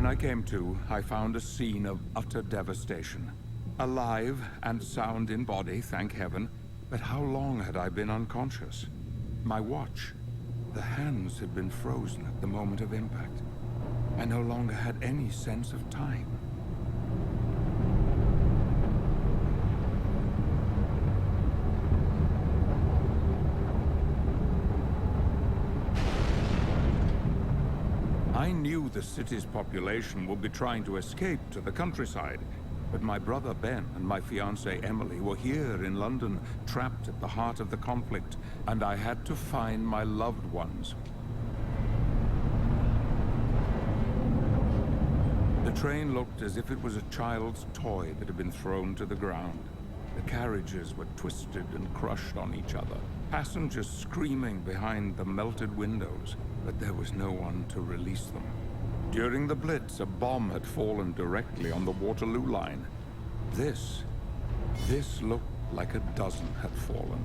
I came to, I found a scene of utter devastation. Alive and sound in body, thank heaven, but how long had I been unconscious? My watch, the hands had been frozen at the moment of impact. I no longer had any sense of time. I knew the city's population would be trying to escape to the countryside, but my brother Ben and my fiancée Emily were here in London, trapped at the heart of the conflict, and I had to find my loved ones. The train looked as if it was a child's toy that had been thrown to the ground. The carriages were twisted and crushed on each other, passengers screaming behind the melted windows, but there was no one to release them. During the Blitz, a bomb had fallen directly on the Waterloo line. This looked like a dozen had fallen.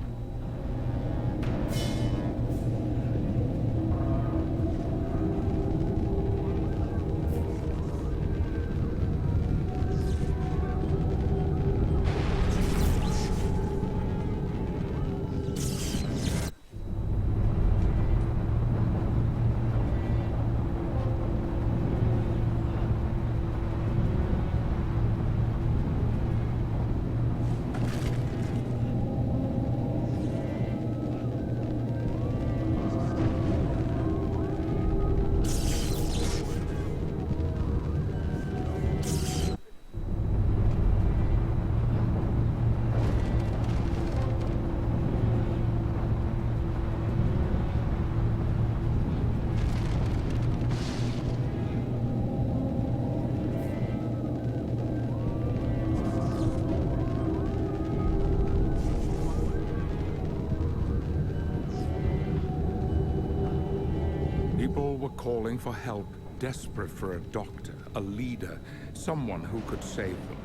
People were calling for help, desperate for a doctor, a leader, someone who could save them.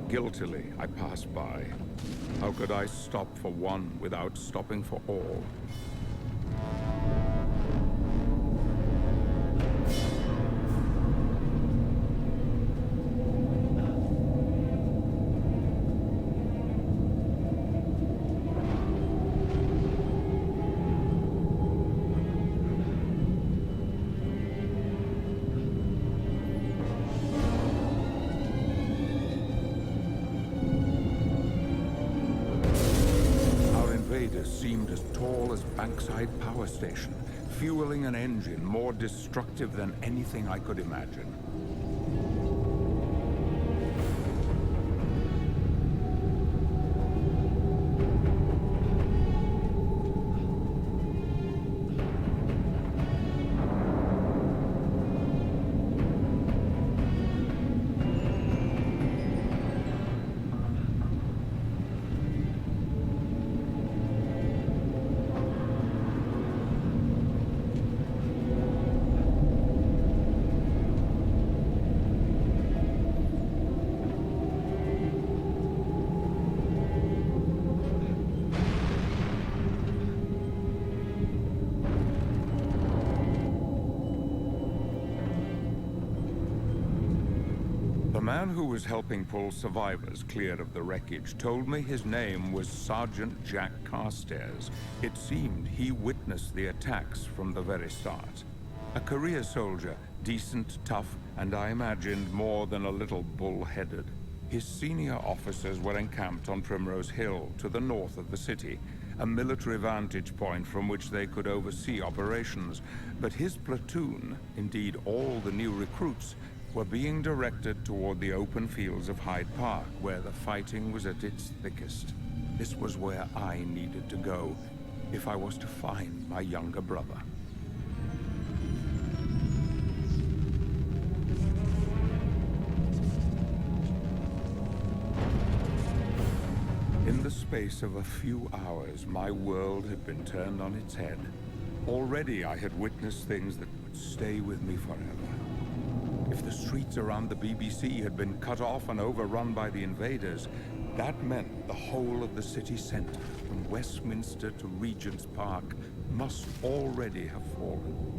Guiltily, I passed by. How could I stop for one without stopping for all? Seemed as tall as Bankside Power Station, fueling an engine more destructive than anything I could imagine. The man who was helping pull survivors clear of the wreckage told me his name was Sergeant Jack Carstairs. It seemed he witnessed the attacks from the very start. A career soldier, decent, tough, and I imagined more than a little bull-headed. His senior officers were encamped on Primrose Hill, to the north of the city, a military vantage point from which they could oversee operations. But his platoon, indeed all the new recruits, were being directed toward the open fields of Hyde Park, where the fighting was at its thickest. This was where I needed to go, if I was to find my younger brother. In the space of a few hours, my world had been turned on its head. Already I had witnessed things that would stay with me forever. If the streets around the BBC had been cut off and overrun by the invaders, that meant the whole of the city centre, from Westminster to Regent's Park, must already have fallen.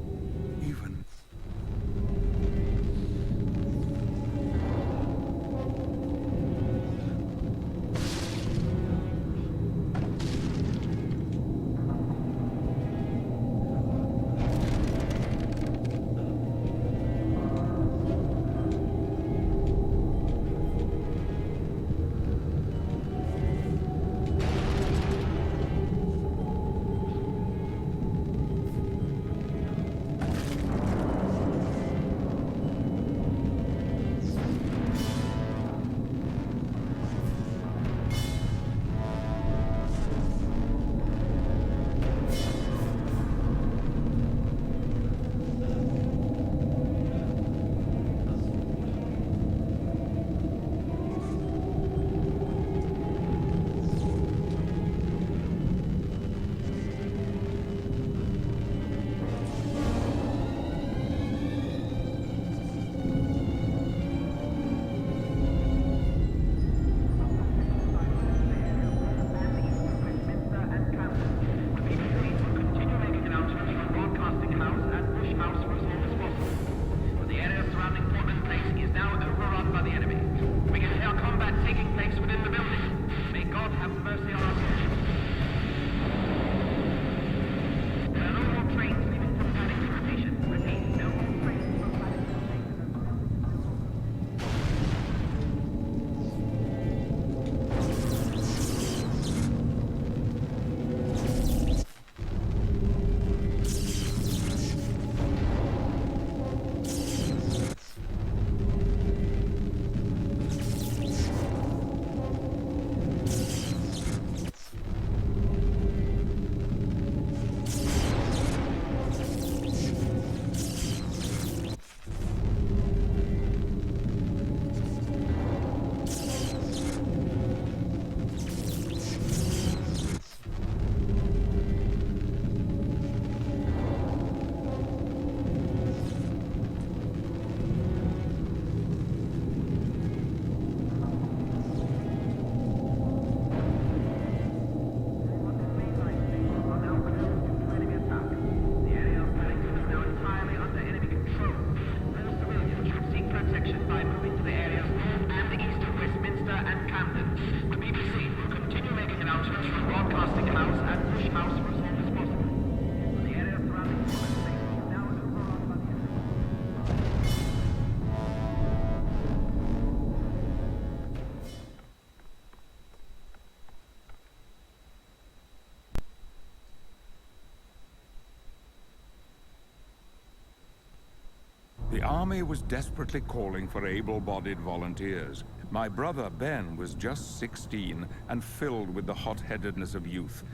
army was desperately calling for able-bodied volunteers. My brother Ben was just 16 and filled with the hot-headedness of youth.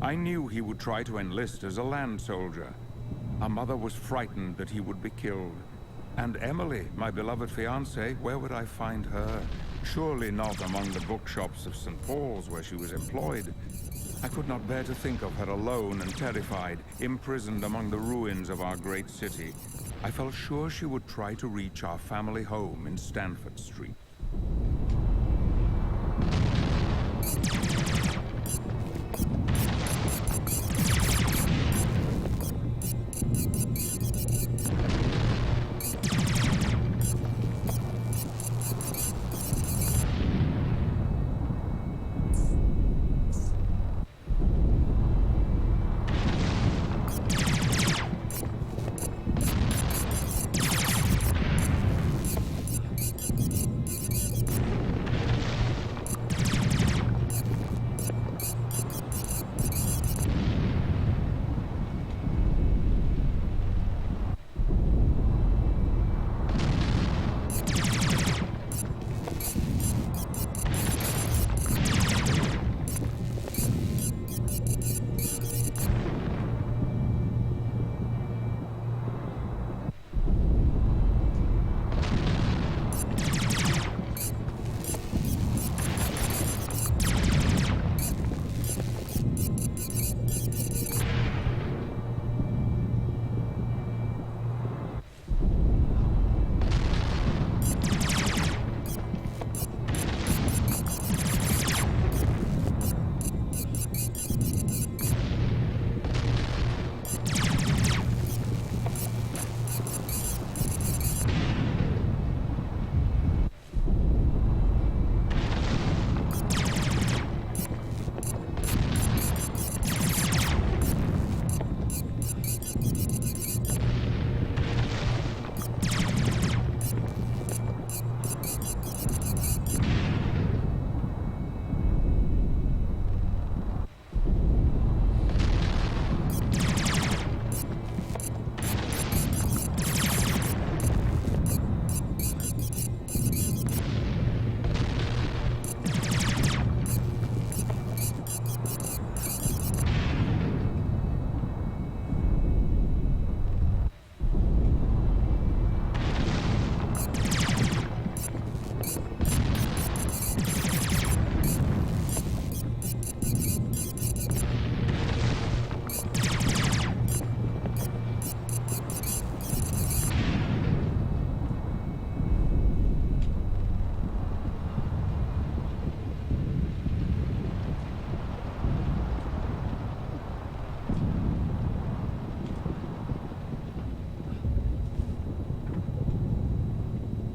I knew he would try to enlist as a land soldier. Our mother was frightened that he would be killed. And Emily, my beloved fiancée, where would I find her? Surely not among the bookshops of St. Paul's where she was employed. I could not bear to think of her alone and terrified, imprisoned among the ruins of our great city. I felt sure she would try to reach our family home in Stanford Street.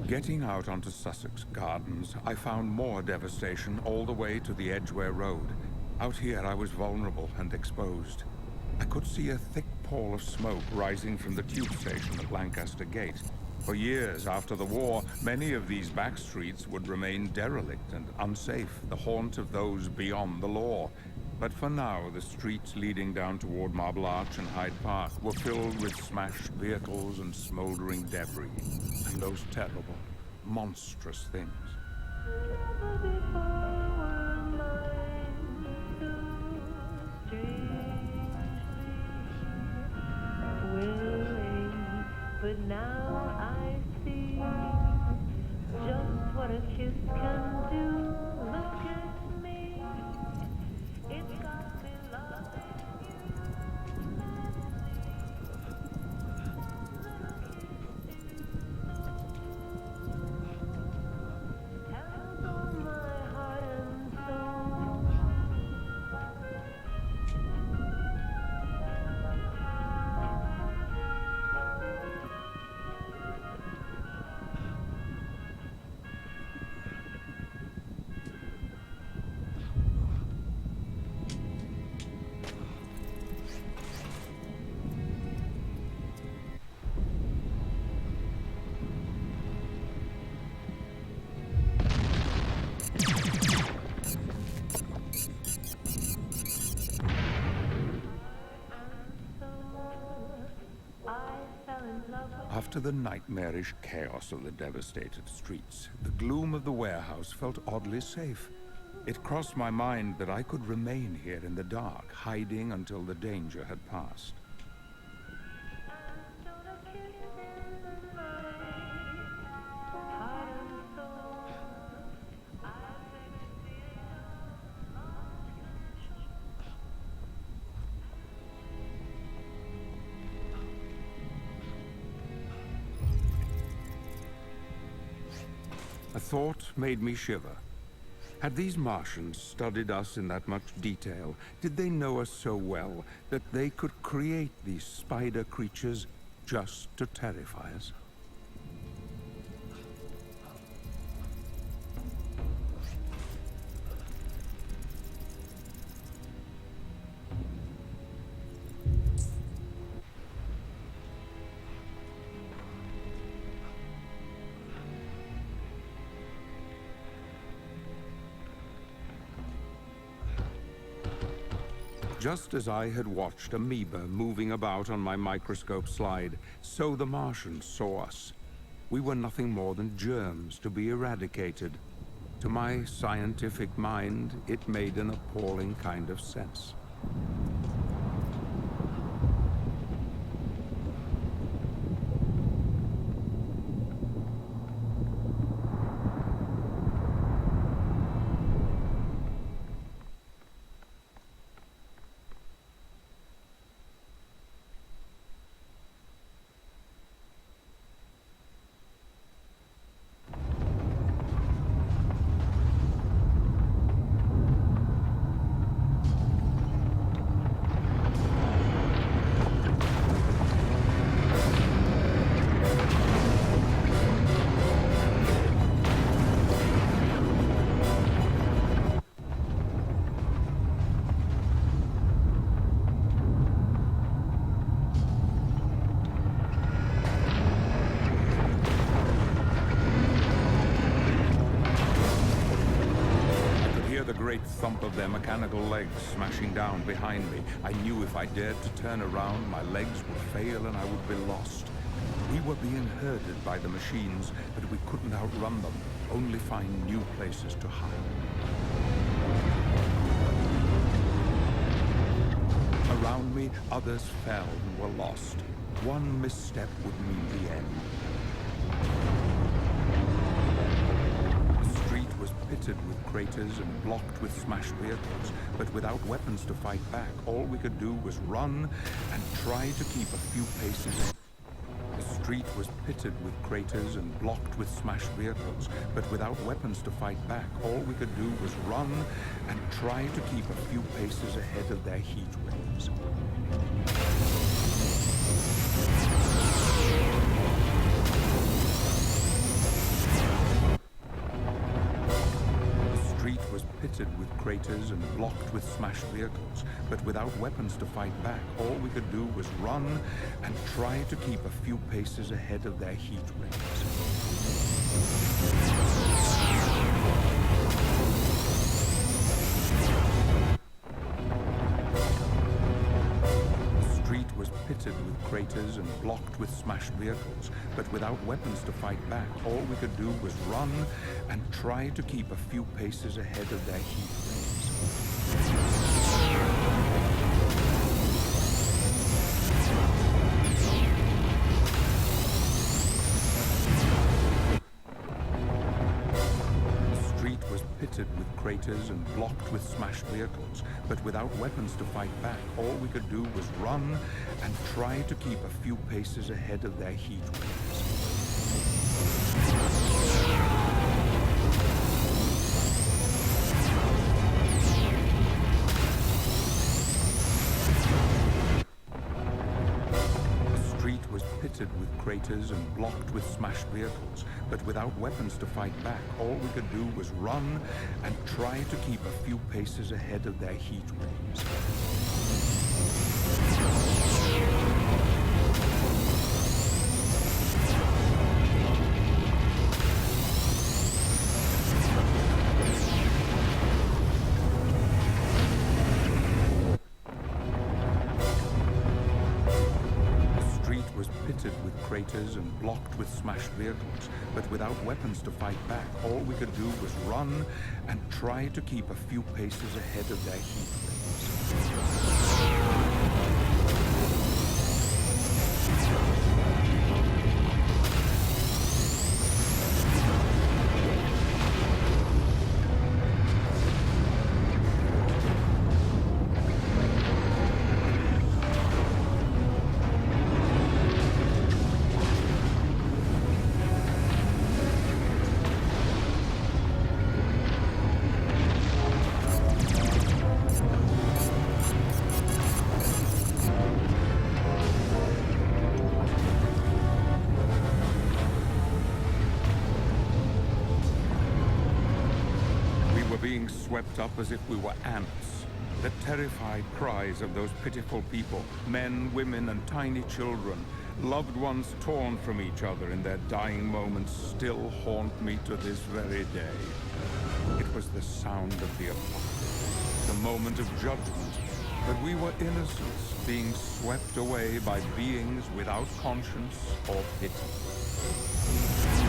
Getting out onto Sussex Gardens, I found more devastation all the way to the Edgware Road. Out here I was vulnerable and exposed. I could see a thick pall of smoke rising from the tube station at Lancaster Gate. For years after the war, many of these back streets would remain derelict and unsafe, the haunt of those beyond the law. But for now, the streets leading down toward Marble Arch and Hyde Park were filled with smashed vehicles and smoldering debris, and those terrible, monstrous things. But now I see just what a kiss can do. Look at me, it's got me loving you. Tells all my heart and soul. After the nightmarish chaos of the devastated streets, the gloom of the warehouse felt oddly safe. It crossed my mind that I could remain here in the dark, hiding until the danger had passed. A thought made me shiver. Had these Martians studied us in that much detail? Did they know us so well that they could create these spider creatures just to terrify us? Just as I had watched amoeba moving about on my microscope slide, so the Martians saw us. We were nothing more than germs to be eradicated. To my scientific mind, it made an appalling kind of sense. Thump of their mechanical legs smashing down behind me. I knew if I dared to turn around, my legs would fail and I would be lost. We were being herded by the machines, but we couldn't outrun them, only find new places to hide. Around me, others fell and were lost. One misstep would mean the end. Was pitted with craters and blocked with smashed vehicles, but without weapons to fight back, all we could do was run and try to keep a few paces. The street was pitted with craters and blocked with smashed vehicles, but without weapons to fight back, all we could do was run and try to keep a few paces ahead of their heat waves. Pitted with craters and blocked with smashed vehicles, but without weapons to fight back, all we could do was run and try to keep a few paces ahead of their heat waves. Pitted with craters and blocked with smashed vehicles, but without weapons to fight back, all we could do was run and try to keep a few paces ahead of their heat waves. Pitted with craters and blocked with smashed vehicles, but without weapons to fight back, all we could do was run and try to keep a few paces ahead of their heat waves. Pitted with craters and blocked with smashed vehicles, but without weapons to fight back, all we could do was run and try to keep a few paces ahead of their heat waves. craters and blocked with smashed vehicles, but without weapons to fight back. All we could do was run and try to keep a few paces ahead of their heat waves. Being swept up as if we were ants. The terrified cries of those pitiful people, men, women, and tiny children, loved ones torn from each other in their dying moments, still haunt me to this very day. It was the sound of the apocalypse, the moment of judgment, that we were innocents being swept away by beings without conscience or pity.